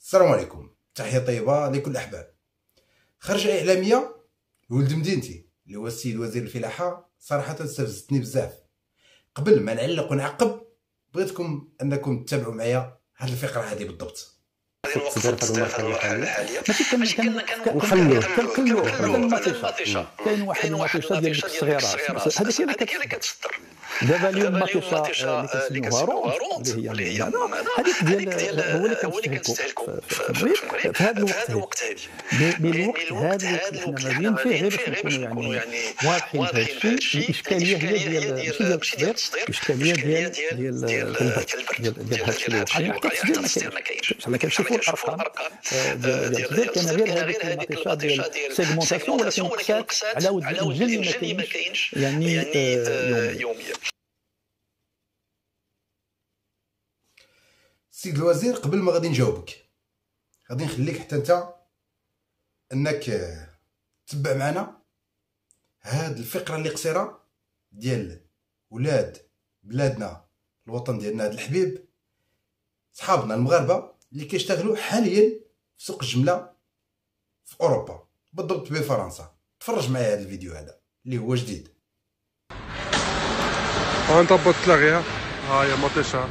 السلام عليكم، تحية طيبة لكل الأحباب. خرجة إعلامية لولد مدينتي اللي هو السيد وزير الفلاحة صراحة استفزتني بزاف. قبل ما نعلق ونعقب بغيتكم أنكم تتابعوا معايا هاد الفقرة هذه بالضبط. تصدير في المرحلة الحالية ماشي كنقلوا المطيشة. كاين واحد المطيشة ديال ديك الصغيرات هذيك اللي كتصدر دابا اليوم المطيشة اللي كنسميوها رونت اللي هي هذيك ديال هو اللي كنستهلكوا في هذا الوقت هذه. بالوقت هذا حنا مازالين فيه غير باش نكونوا يعني واضحين في هذا الشيء. الإشكالية هي ديال ماشي ديال التصدير، الإشكالية ديال هذا الشيء اللي وقع. حتى التصدير ما كاينش. حنا كنشوفوا الارقام ديال التصدير كاين غير هذيك المطيشه ديال سيغمونطاسيون، ولكن قسات على ود الجلي ما كاينش يعني يوميا. السيد الوزير، قبل ما غادي نجاوبك غادي نخليك حتى انت انك تتبع معنا هاد الفقره اللي قصيره ديال ولاد بلادنا، الوطن ديالنا هاد الحبيب، صحابنا المغاربه اللي كيشتغلوا حاليا في سوق الجمله في اوروبا، بالضبط بفرنسا. تفرج معايا هذا الفيديو هذا اللي هو جديد. غنطبط تلاغيها. ها هي مطيشه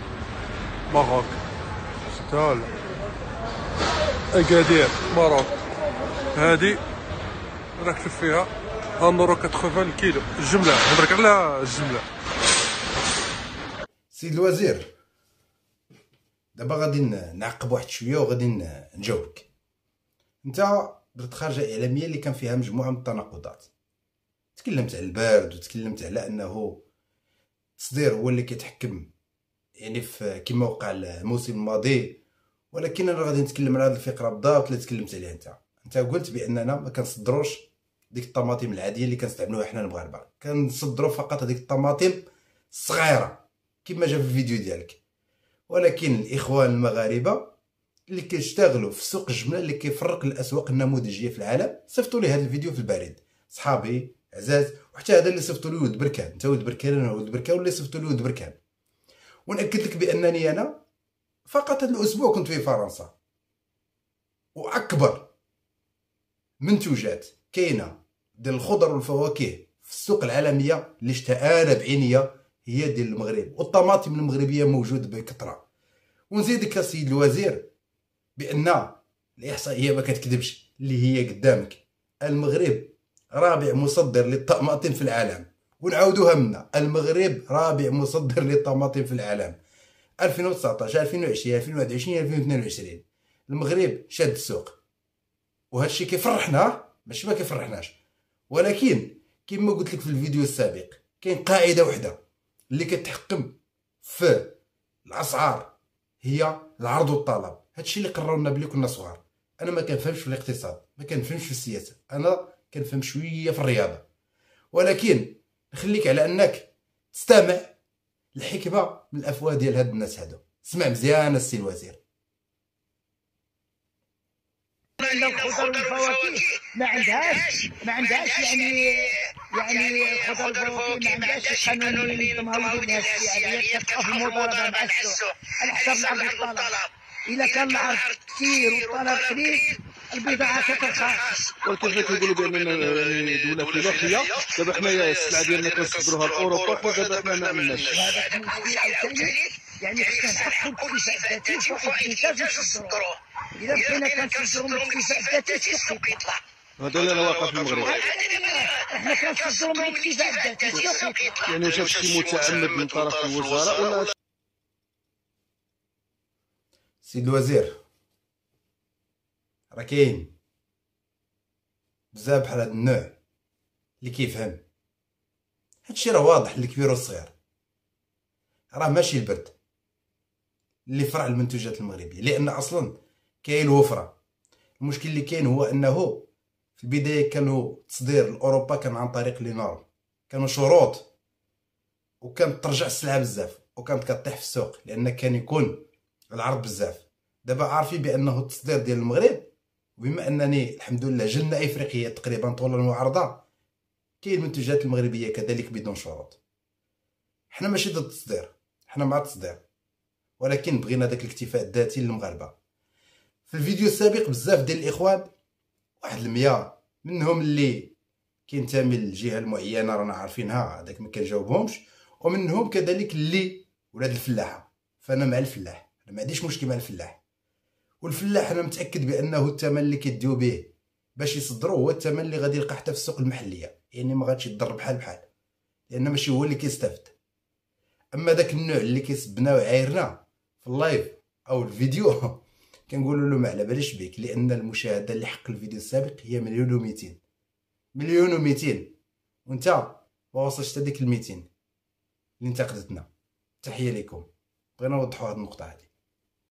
ماروك، شفتها اكادير ماروك. هادي راك تشوف فيها 1.80 الكيلو الجمله. هضرك على الجمله. سيد الوزير، دابا غادي نعقب واحد شويه وغادي نجاوبك. انت درت خارجه اعلاميه اللي كان فيها مجموعه من التناقضات. تكلمت على البرد وتكلمت على انه التصدير هو اللي كيتحكم يعني في كما وقع الموسم الماضي، ولكن انا غادي نتكلم على هذه الفقره بالضبط اللي تكلمت عليها. انت قلت باننا ما كنصدروش ديك الطماطم العاديه اللي كنستعملوها حنا المغاربه، كنصدروا فقط هذيك الطماطم الصغيره كما جا في الفيديو ديالك. ولكن الاخوان المغاربه اللي كيشتغلوا في سوق الجمله اللي كيفرق الاسواق النموذجيه في العالم صيفطوا لي هذا الفيديو في البريد، صحابي عزاز، وحتى هذا اللي صيفطوا لي ولد بركان. انت ولد بركان انا ولد بركان، واللي صيفطوا لي ولد بركان. ونأكد لك بانني انا فقط هذا الاسبوع كنت في فرنسا، واكبر منتوجات كاينه ديال الخضر والفواكه في السوق العالميه اللي شفتها انا بعينيا هي ديال المغرب، والطماطم المغربيه موجود بكثره. ونزيدك السيد الوزير بان الاحصائيه ما كتكذبش اللي هي قدامك. المغرب رابع مصدر للطماطم في العالم، ونعاودوها منا، المغرب رابع مصدر للطماطم في العالم. 2019 2020 2021 2022 المغرب شاد السوق، وهذا الشيء كيفرحنا ماشي ما كيفرحناش. ولكن كما قلت لك في الفيديو السابق كاين قاعده وحده اللي كتحكم في الاسعار، هي العرض والطلب. هادشي اللي قرروا لنا بلي كنا صغار. انا ما كنفهمش في الاقتصاد، ما كنفهمش في السياسه، انا كنفهم شويه في الرياضه، ولكن نخليك على انك تستمع الحكمه من الافواه ديال هاد الناس هادو. اسمع مزيان السي الوزير. الخضر والفواكه ما عندهاش يعني الخضر والفواكه ما عندهاش قانون اللي ينظمها ويدير لها السياسه كتبقى في المضاربه مع السوق على حسب العرض والطلب. الا كان العرض كثير والطلب قليل البضاعه كترخص. ولكن حنا كنقولوا باننا يعني دوله فلاحيه. دابا حنايا السلعه ديالنا كنصدروها لاوروبا، دابا حنا ما عندناش. هذا المشكل عاوتاني يعني خصنا نحققوا الاكتفاء الذاتي وانتاج نصدروه. اذا بقينا كنصدروا الاكتفاء الذاتي السوق يطلع. هذا اللي واقع في المغرب. احنا كنصدروا من الاكتفاء الذاتي السوق يطلع. يعني واش هادشي متعمد من طرف الوزراء ولا؟ سيد الوزير، راه كاين بزاف بحال هاد النوع اللي كيفهم هادشي. راه واضح للكبير والصغير، راه ماشي البرد اللي فرع المنتوجات المغربيه، لان اصلا كاين وفره. المشكل اللي كاين هو انه في البدايه كانوا تصدير لاوروبا كان عن طريق لي نورم، كانوا شروط، وكانت ترجع السلعه بزاف وكانت كطيح في السوق لان كان يكون العرض بزاف. دابا عارفين بانه التصدير ديال المغرب، وبما انني الحمد لله جنه افريقيه تقريبا طولا وعرضا، كاين المنتوجات المغربيه كذلك بدون شروط. حنا ماشي ضد التصدير، حنا مع التصدير، ولكن بغينا داك الاكتفاء الذاتي للمغاربه. في الفيديو السابق بزاف ديال الاخوان، واحد 100 منهم اللي كينتمي للجهه المعينه رانا عارفينها، هذاك ما كنجاوبهمش، ومنهم كذلك اللي ولاد الفلاحه. فانا مع الفلاح، انا ما عنديش مشكل مع الفلاح. والفلاح انا متاكد بانه الثمن اللي كيديو به باش يصدروا هو الثمن اللي غادي يلقى حتى في السوق المحليه، يعني ما غاديش يضر بحال بحال، لان ماشي هو اللي كيستافد. اما داك النوع اللي كيسبنا وعايرنا في اللايف او الفيديو كنقولوا له ما على باليش بك، لان المشاهده اللي حق الفيديو السابق هي 1,200,000 1,200,000 وانت ما وصلتش حتى ديك ال 200 اللي انتقدتنا. تحيه لكم، بغينا نوضحوا هذه النقطه هذه.